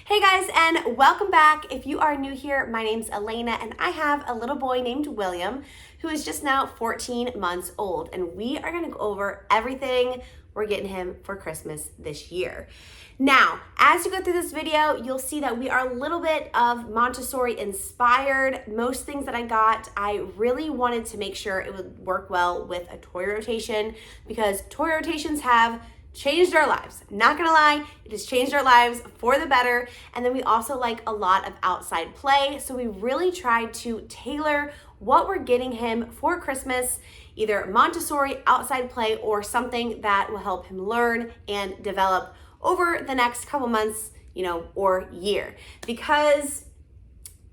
Hey guys, and welcome back. If you are new here, my name's Elena and I have a little boy named William who is just now 14 months old, and we are gonna go over everything we're getting him for Christmas this year. Now, as you go through this video, you'll see that we are a little bit of Montessori inspired. Most things that I got, I really wanted to make sure it would work well with a toy rotation because toy rotations have changed our lives. Not gonna lie, it has changed our lives for the better. And then we also like a lot of outside play. So we really tried to tailor what we're getting him for Christmas, either Montessori, outside play, or something that will help him learn and develop over the next couple months, or year. Because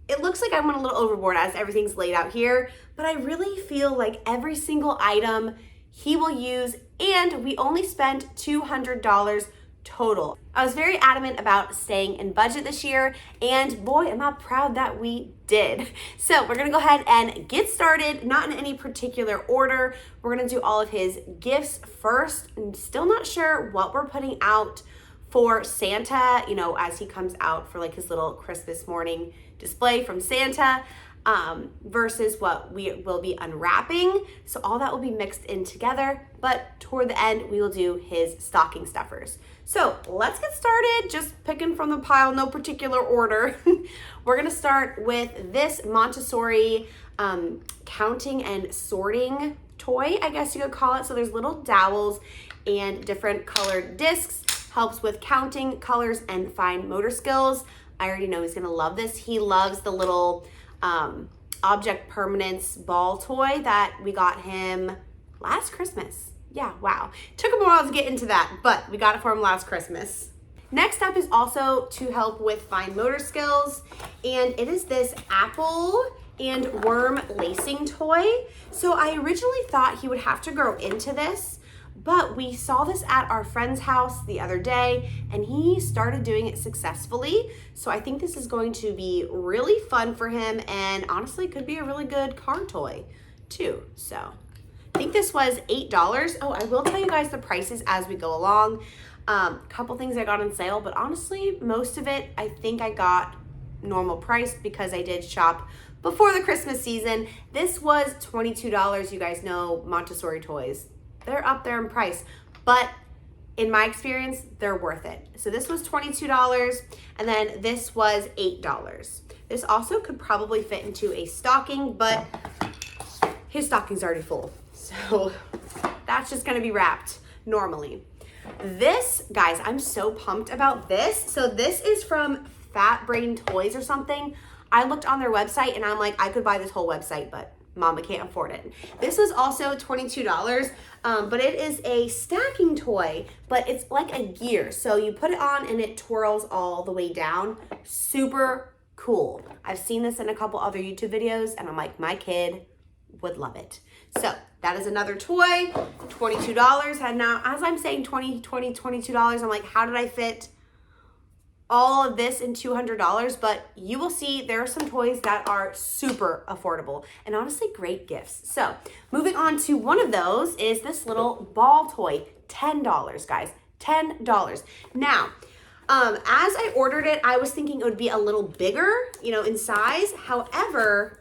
it looks like I went a little overboard as everything's laid out here, but I really feel like every single item he will use, and we only spent $200 total. I was very adamant about staying in budget this year, and boy, am I proud that we did. So we're gonna go ahead and get started, not in any particular order. We're gonna do all of his gifts first. I'm still not sure what we're putting out for Santa, as he comes out for like his little Christmas morning display from Santa. Versus what we will be unwrapping. So all that will be mixed in together, but toward the end, we will do his stocking stuffers. So let's get started, just picking from the pile, no particular order. We're gonna start with this Montessori counting and sorting toy, I guess you could call it. So there's little dowels and different colored discs, helps with counting, colors, and fine motor skills. I already know he's gonna love this. He loves the little object permanence ball toy that we got him last Christmas. Yeah, wow. Took him a while to get into that, but we got it for him last Christmas. Next up is also to help with fine motor skills, and it is this apple and worm lacing toy. So I originally thought he would have to grow into this, but we saw this at our friend's house the other day and he started doing it successfully. So I think this is going to be really fun for him, and honestly could be a really good car toy too. So I think this was $8. Oh, I will tell you guys the prices as we go along. Couple things I got on sale, but honestly, most of it I think I got normal price because I did shop before the Christmas season. This was $22. You guys know Montessori toys, they're up there in price, but in my experience, they're worth it. So this was $22, and then this was $8. This also could probably fit into a stocking, but his stocking's already full. So that's just gonna be wrapped normally. This, guys, I'm so pumped about this. So this is from Fat Brain Toys or something. I looked on their website and I'm like, I could buy this whole website, but Mama can't afford it. This was also $22, but it is a stacking toy, but it's like a gear. So you put it on and it twirls all the way down. Super cool. I've seen this in a couple other YouTube videos and I'm like, my kid would love it. So that is another toy, $22. And now as I'm saying $22, I'm like, how did I fit all of this in $200? But you will see there are some toys that are super affordable and honestly great gifts. So moving on to one of those is this little ball toy, $10, guys, $10. Now, as I ordered it, I was thinking it would be a little bigger, in size. However,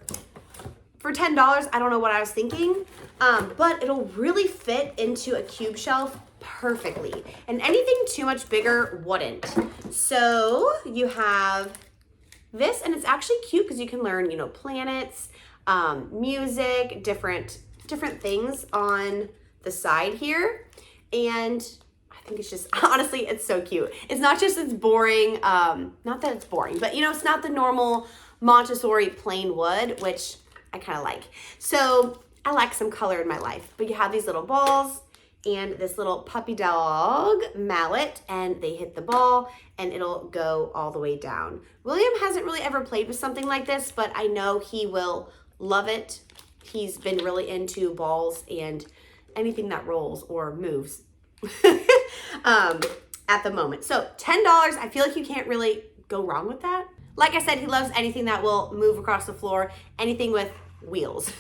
for $10, I don't know what I was thinking, but it'll really fit into a cube shelf perfectly, and anything too much bigger wouldn't. So you have this, and it's actually cute because you can learn, planets, music, different things on the side here. And I think it's just, honestly, it's so cute. It's not just it's boring, not that it's boring, but it's not the normal Montessori plain wood, which I kind of like. So I like some color in my life, but you have these little balls and this little puppy dog mallet, and they hit the ball and it'll go all the way down. William hasn't really ever played with something like this, but I know he will love it. He's been really into balls and anything that rolls or moves at the moment. So $10, I feel like you can't really go wrong with that. Like I said, he loves anything that will move across the floor, anything with wheels.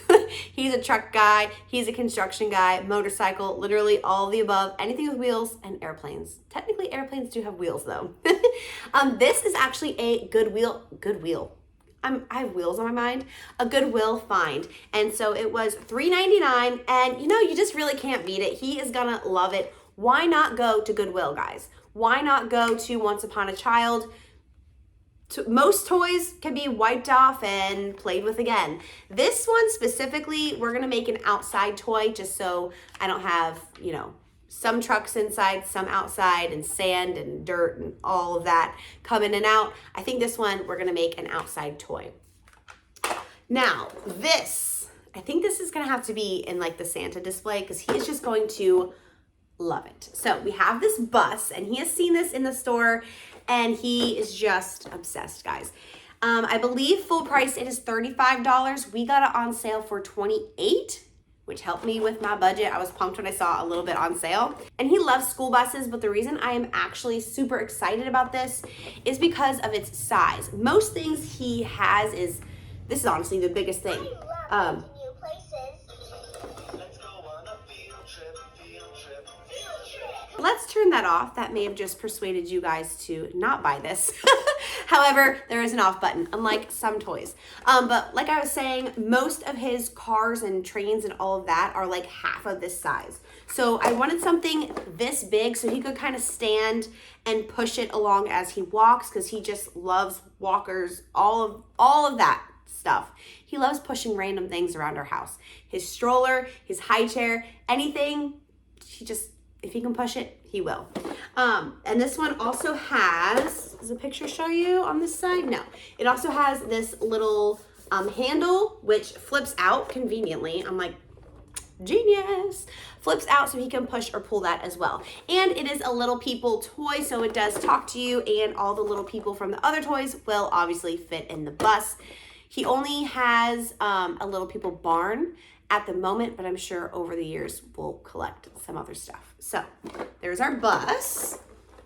He's a truck guy, he's a construction guy, motorcycle, literally all of the above, anything with wheels, and airplanes. Technically airplanes do have wheels though. This is actually a Goodwill. I have wheels on my mind. A Goodwill find. And so it was $3.99, and you know, you just really can't beat it. He is gonna love it. Why not go to Goodwill, guys? Why not go to Once Upon a Child? Most toys can be wiped off and played with again. This one specifically, we're gonna make an outside toy just so I don't have, you know, some trucks inside, some outside, and sand and dirt and all of that come in and out. I think this one, we're gonna make an outside toy. Now, this, I think this is gonna have to be in like the Santa display because he is just going to love it. So we have this bus, and he has seen this in the store, and he is just obsessed, guys. I believe full price, it is $35. We got it on sale for $28, which helped me with my budget. I was pumped when I saw a little bit on sale. And he loves school buses, but the reason I am actually super excited about this is because of its size. Most things he has is, this is honestly the biggest thing. Let's turn that off. That may have just persuaded you guys to not buy this. However, there is an off button, unlike some toys. But like I was saying, most of his cars and trains and all of that are like half of this size. So I wanted something this big so he could kind of stand and push it along as he walks, because he just loves walkers, all of that stuff. He loves pushing random things around our house. His stroller, his high chair, anything, if he can push it, he will. And this one also has, does the picture show you on this side? No. It also has this little handle, which flips out conveniently. I'm like, genius. Flips out so he can push or pull that as well. And it is a little people toy, so it does talk to you, and all the little people from the other toys will obviously fit in the bus. He only has a little people barn at the moment, but I'm sure over the years we'll collect some other stuff. So there's our bus.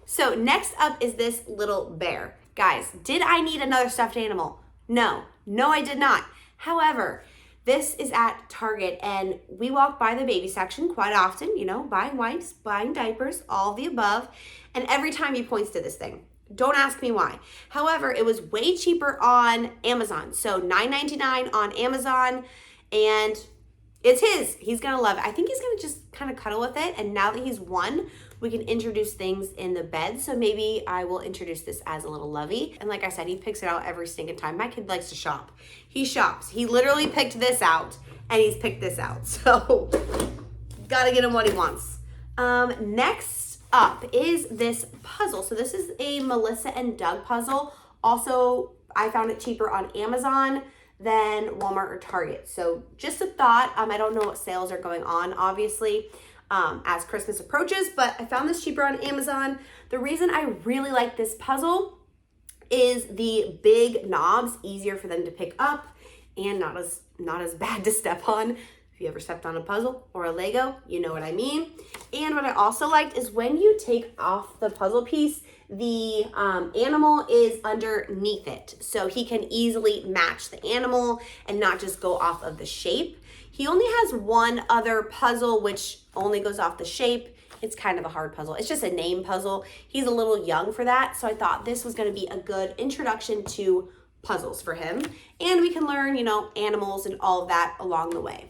So next up is this little bear. Guys, did I need another stuffed animal? No, I did not. However, this is at Target, and we walk by the baby section quite often, you know, buying wipes, buying diapers, all of the above. And every time he points to this thing. Don't ask me why. However, it was way cheaper on Amazon. So $9.99 on Amazon, and it's his. He's gonna love it. I think he's gonna just kind of cuddle with it. And now that he's one, we can introduce things in the bed. So maybe I will introduce this as a little lovey. And like I said, he picks it out every stinking time. My kid likes to shop. He shops. He literally picked this out, and he's picked this out. So gotta get him what he wants. Next up is this puzzle. So this is a Melissa and Doug puzzle. Also, I found it cheaper on Amazon than Walmart or Target. So just a thought. I don't know what sales are going on, obviously, as Christmas approaches, but I found this cheaper on Amazon. The reason I really like this puzzle is the big knobs, easier for them to pick up and not as bad to step on. If you ever stepped on a puzzle or a Lego, you know what I mean. And what I also liked is when you take off the puzzle piece, the animal is underneath it. So he can easily match the animal and not just go off of the shape. He only has one other puzzle, which only goes off the shape. It's kind of a hard puzzle. It's just a name puzzle. He's a little young for that. So I thought this was gonna be a good introduction to puzzles for him. And we can learn, you know, animals and all of that along the way.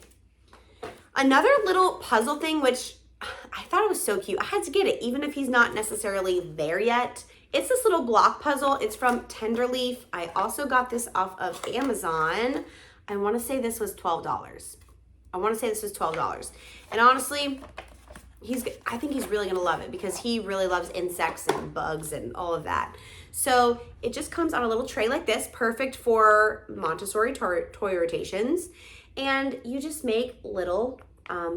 Another little puzzle thing, which I thought it was so cute. I had to get it, even if he's not necessarily there yet. It's this little block puzzle. It's from Tenderleaf. I also got this off of Amazon. I want to say this was $12. And honestly, I think he's really going to love it because he really loves insects and bugs and all of that. So it just comes on a little tray like this, perfect for Montessori toy rotations. And you just make little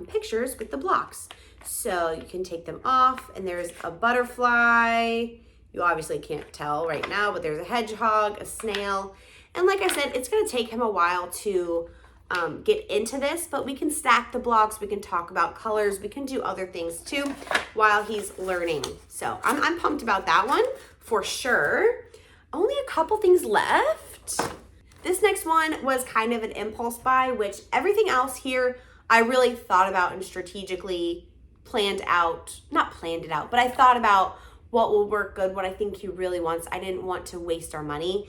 pictures with the blocks. So you can take them off, and there's a butterfly. You obviously can't tell right now, but there's a hedgehog, a snail. And like I said, it's gonna take him a while to get into this, but we can stack the blocks, we can talk about colors, we can do other things too while he's learning. So I'm pumped about that one for sure. Only a couple things left. This next one was kind of an impulse buy, which everything else here I really thought about and strategically planned out, not planned it out, but I thought about what will work good, what I think he really wants. I didn't want to waste our money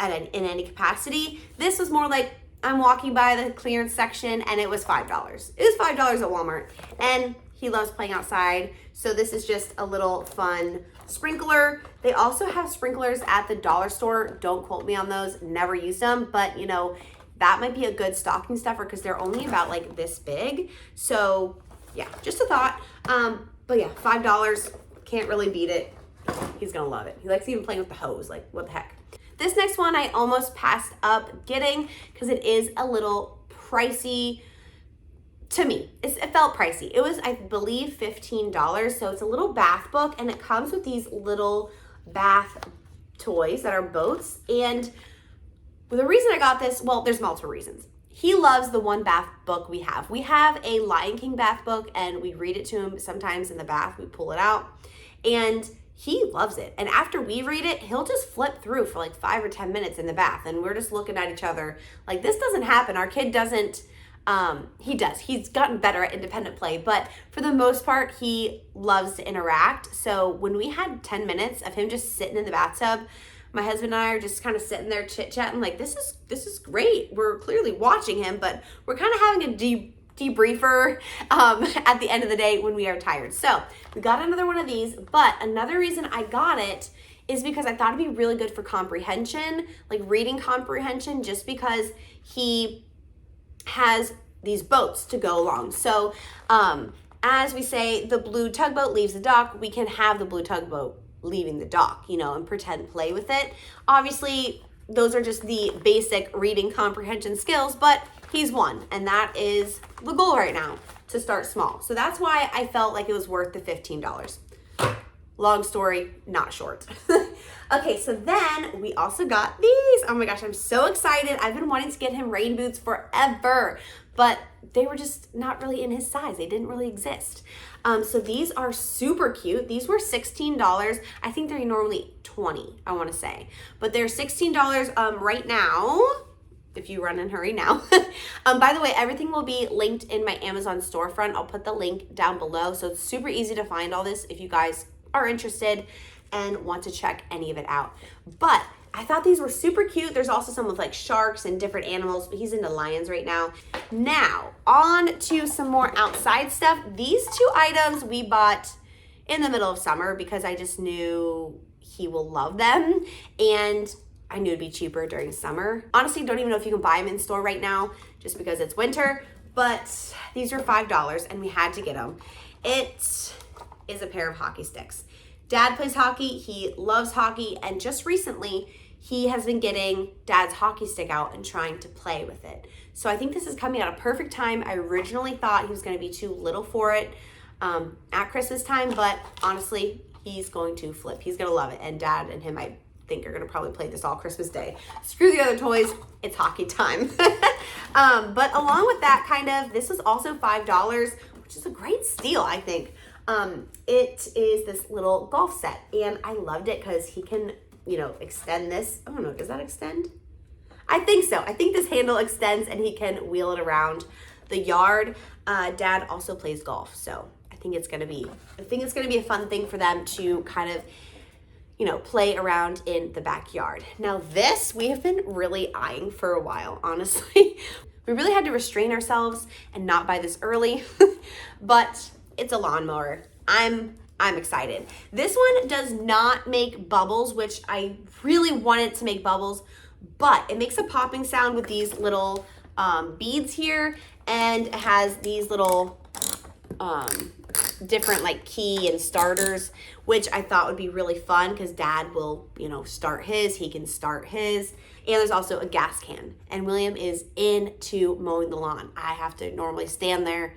in any capacity. This was more like I'm walking by the clearance section and it was $5. It was $5 at Walmart, and he loves playing outside. So this is just a little fun sprinkler. They also have sprinklers at the dollar store. Don't quote me on those, never used them, but you know, that might be a good stocking stuffer because they're only about like this big. So yeah, just a thought. But yeah, $5, can't really beat it. He's gonna love it. He likes even playing with the hose, like what the heck. This next one I almost passed up getting because it is a little pricey to me. It felt pricey. It was, I believe, $15. So it's a little bath book, and it comes with these little bath toys that are boats. And the reason I got this, well, there's multiple reasons. He loves the one bath book we have. We have a Lion King bath book, and we read it to him sometimes in the bath. We pull it out, and he loves it. And after we read it, he'll just flip through for like 5 or 10 minutes in the bath, and we're just looking at each other like, this doesn't happen. Our kid doesn't, he does. He's gotten better at independent play, but for the most part, he loves to interact. So when we had 10 minutes of him just sitting in the bathtub, my husband and I are just kind of sitting there chit-chatting like, this is great. We're clearly watching him, but we're kind of having a debriefer at the end of the day when we are tired. So we got another one of these, but another reason I got it is because I thought it'd be really good for comprehension, like reading comprehension, just because he has these boats to go along. So as we say, the blue tugboat leaves the dock, we can have the blue tugboat leaving the dock, you know, and pretend play with it. Obviously, those are just the basic reading comprehension skills, but he's one, and that is the goal right now, to start small. So that's why I felt like it was worth the $15. Long story, not short. Okay, so then we also got these. Oh my gosh, I'm so excited. I've been wanting to get him rain boots forever, but they were just not really in his size. They didn't really exist. So these are super cute. These were $16. I think they're normally $20, I want to say, but they're $16 right now, if you run and hurry now. By the way, everything will be linked in my Amazon storefront. I'll put the link down below. So it's super easy to find all this if you guys are interested and want to check any of it out. But I thought these were super cute. There's also some with like sharks and different animals, but he's into lions right now. Now, on to some more outside stuff. These two items we bought in the middle of summer because I just knew he will love them, and I knew it'd be cheaper during summer. Honestly, don't even know if you can buy them in store right now just because it's winter, but these were $5 and we had to get them. It is a pair of hockey sticks. Dad plays hockey, he loves hockey, and just recently he has been getting Dad's hockey stick out and trying to play with it. So I think this is coming at a perfect time. I originally thought he was gonna be too little for it at Christmas time, but honestly, he's going to flip. He's gonna love it, and Dad and him, I think, are gonna probably play this all Christmas Day. Screw the other toys, it's hockey time. But along with that, kind of, this was also $5, which is a great steal, I think. It is this little golf set, and I loved it because he can, you know, extend this. I don't know, does that extend? I think so. I think this handle extends and he can wheel it around the yard. Dad also plays golf, so I think it's gonna be a fun thing for them to kind of, you know, play around in the backyard. Now this we have been really eyeing for a while, honestly. We really had to restrain ourselves and not buy this early, but it's a lawnmower. I'm excited. This one does not make bubbles, which I really wanted to make bubbles, but it makes a popping sound with these little beads here, and it has these little different like key and starters, which I thought would be really fun because Dad will, you know, start his, he can start his. And there's also a gas can, and William is into mowing the lawn. I have to normally stand there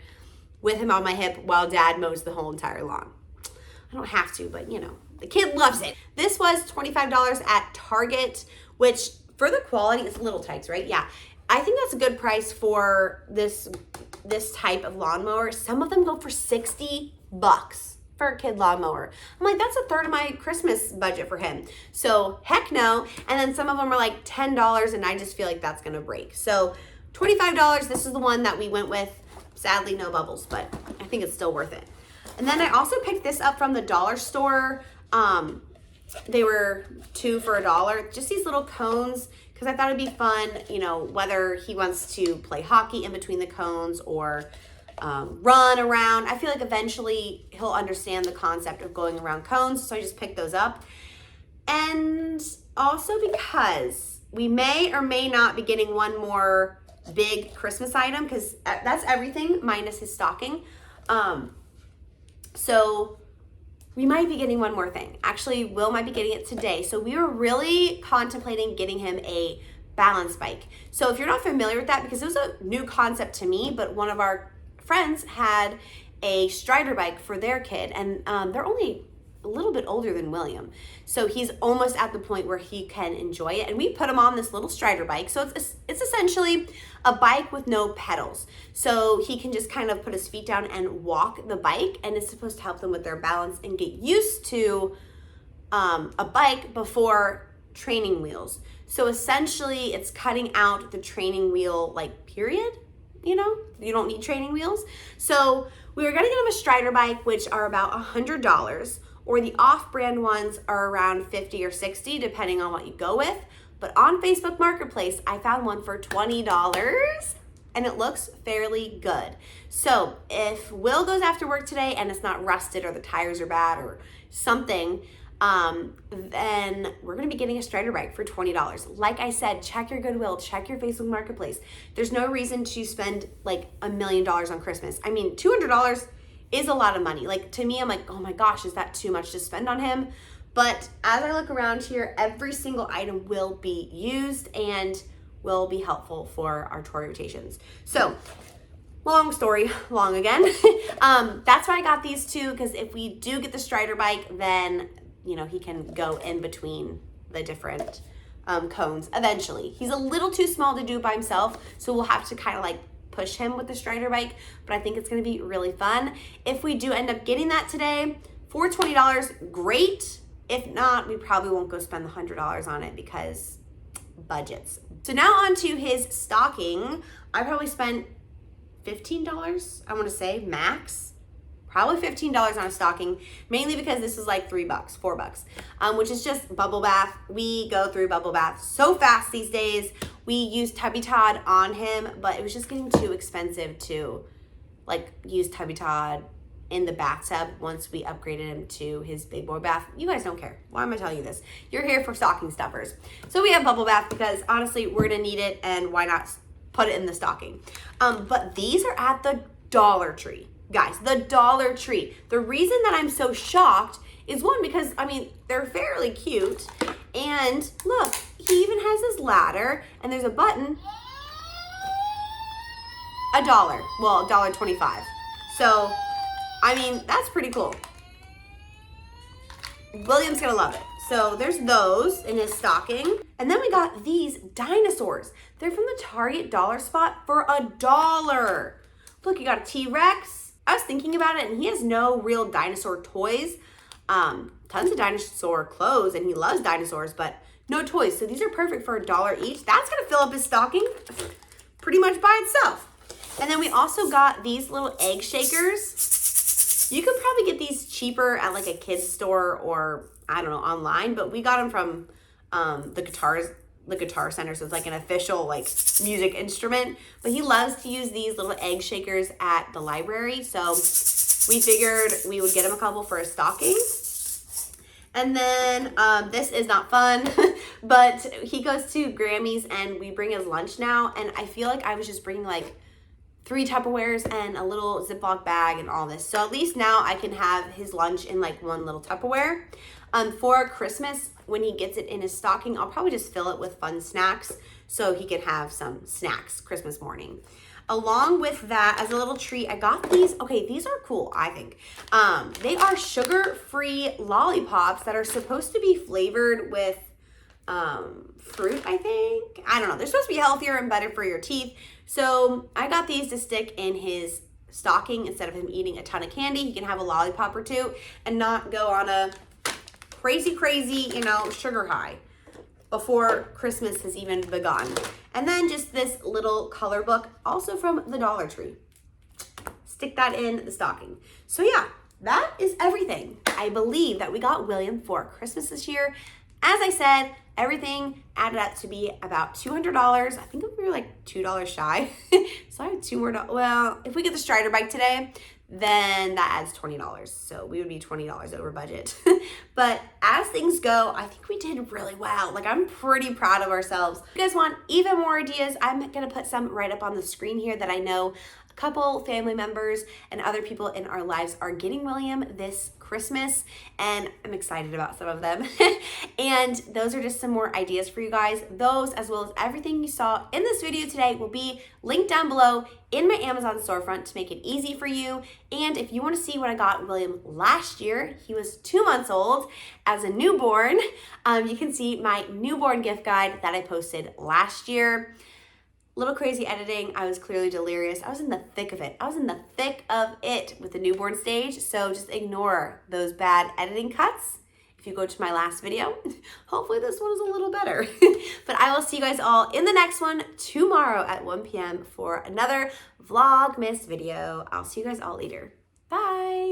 with him on my hip while Dad mows the whole entire lawn. I don't have to, but you know, the kid loves it. This was $25 at Target, which for the quality, it's little tykes, right? Yeah, I think that's a good price for this type of lawnmower. Some of them go for $60. for a kid lawnmower. I'm like, that's a third of my Christmas budget for him. So heck no. And then some of them are like $10 and I just feel like that's gonna break. So $25, this is the one that we went with. Sadly, no bubbles, but I think it's still worth it. And then I also picked this up from the dollar store. They were 2 for $1. Just these little cones, because I thought it'd be fun, you know, whether he wants to play hockey in between the cones or run around. I feel like eventually he'll understand the concept of going around cones, so I just picked those up. And also because we may or may not be getting one more big Christmas item, because that's everything minus his stocking. So we might be getting one more thing. Actually, Will might be getting it today. So we were really contemplating getting him a balance bike. So if you're not familiar with that, because it was a new concept to me, but one of our friends had a Strider bike for their kid, and they're only a little bit older than William. So he's almost at the point where he can enjoy it. And we put him on this little Strider bike. So it's essentially a bike with no pedals. So he can just kind of put his feet down and walk the bike, and it's supposed to help them with their balance and get used to a bike before training wheels. So essentially it's cutting out the training wheel like period, you know, you don't need training wheels. So we were gonna get him a Strider bike, which are about $100, or the off-brand ones are around $50 or $60, depending on what you go with. But on Facebook Marketplace, I found one for $20, and it looks fairly good. So if Will goes after work today and it's not rusted or the tires are bad or something, then we're gonna be getting a Strider bike for $20. Like I said, check your Goodwill, check your Facebook Marketplace. There's no reason to spend like $1 million on Christmas. I mean, $200 is a lot of money. Like to me, I'm like, oh my gosh, is that too much to spend on him? But as I look around here, every single item will be used and will be helpful for our tour rotations. So long story, long again. That's why I got these two, because if we do get the Strider bike, then you know he can go in between the different cones eventually. He's a little too small to do by himself, so we'll have to kind of like push him with the Strider bike, but I think it's gonna be really fun. If we do end up getting that today for $20, great. If not, we probably won't go spend the $100 on it because budgets. So now on to his stocking. I probably spent $15, I wanna say, max. Probably $15 on a stocking, mainly because this is like $3, $4, which is just bubble bath. We go through bubble bath so fast these days. We used Tubby Todd on him, but it was just getting too expensive to like use Tubby Todd in the bathtub once we upgraded him to his big boy bath. You guys don't care. Why am I telling you this? You're here for stocking stuffers. So we have bubble bath because honestly, we're gonna need it, and why not put it in the stocking? But these are at the Dollar Tree. Guys, the Dollar Tree. The reason that I'm so shocked is one, because I mean, they're fairly cute, and look, he even has his ladder, and there's a button. $1, well, $1.25. So, I mean, that's pretty cool. William's gonna love it. So there's those in his stocking. And then we got these dinosaurs. They're from the Target dollar spot for $1. Look, you got a T-Rex. I was thinking about it, and he has no real dinosaur toys. Tons of dinosaur clothes, and he loves dinosaurs, but no toys. So these are perfect for $1 each. That's gonna fill up his stocking pretty much by itself. And then we also got these little egg shakers. You could probably get these cheaper at like a kid's store or I don't know, online, but we got them from the Guitar Center, so it's like an official like music instrument. But he loves to use these little egg shakers at the library, so we figured we would get him a couple for his stocking. And then this is not fun, but he goes to Grammy's and we bring his lunch now, and I feel like I was just bringing like 3 Tupperwares and a little Ziploc bag and all this. So at least now I can have his lunch in like one little Tupperware. For Christmas, when he gets it in his stocking, I'll probably just fill it with fun snacks so he can have some snacks Christmas morning. Along with that, as a little treat, I got these. Okay, these are cool, I think. They are sugar-free lollipops that are supposed to be flavored with fruit, I think. I don't know. They're supposed to be healthier and better for your teeth. So I got these to stick in his stocking instead of him eating a ton of candy. He can have a lollipop or two and not go on a crazy, you know, sugar high before Christmas has even begun. And then just this little color book, also from the Dollar Tree. Stick that in the stocking. So yeah, that is everything I believe that we got William for Christmas this year. As I said, everything added up to be about $200. I think we were like $2 shy. So I have $2 more. Well, if we get the Strider bike today, then that adds $20. So we would be $20 over budget. But as things go, I think we did really well. Like, I'm pretty proud of ourselves. If you guys want even more ideas, I'm gonna put some right up on the screen here that I know a couple family members and other people in our lives are getting William this Christmas, and I'm excited about some of them. And those are just some more ideas for you guys. Those, as well as everything you saw in this video today, will be linked down below in my Amazon storefront to make it easy for you. And if you want to see what I got William last year, he was 2 months old as a newborn. You can see my newborn gift guide that I posted last year. Little crazy editing. I was clearly delirious. I was in the thick of it. I was in the thick of it with the newborn stage. So just ignore those bad editing cuts. If you go to my last video, hopefully this one is a little better. But I will see you guys all in the next one tomorrow at 1 p.m. for another Vlogmas video. I'll see you guys all later. Bye.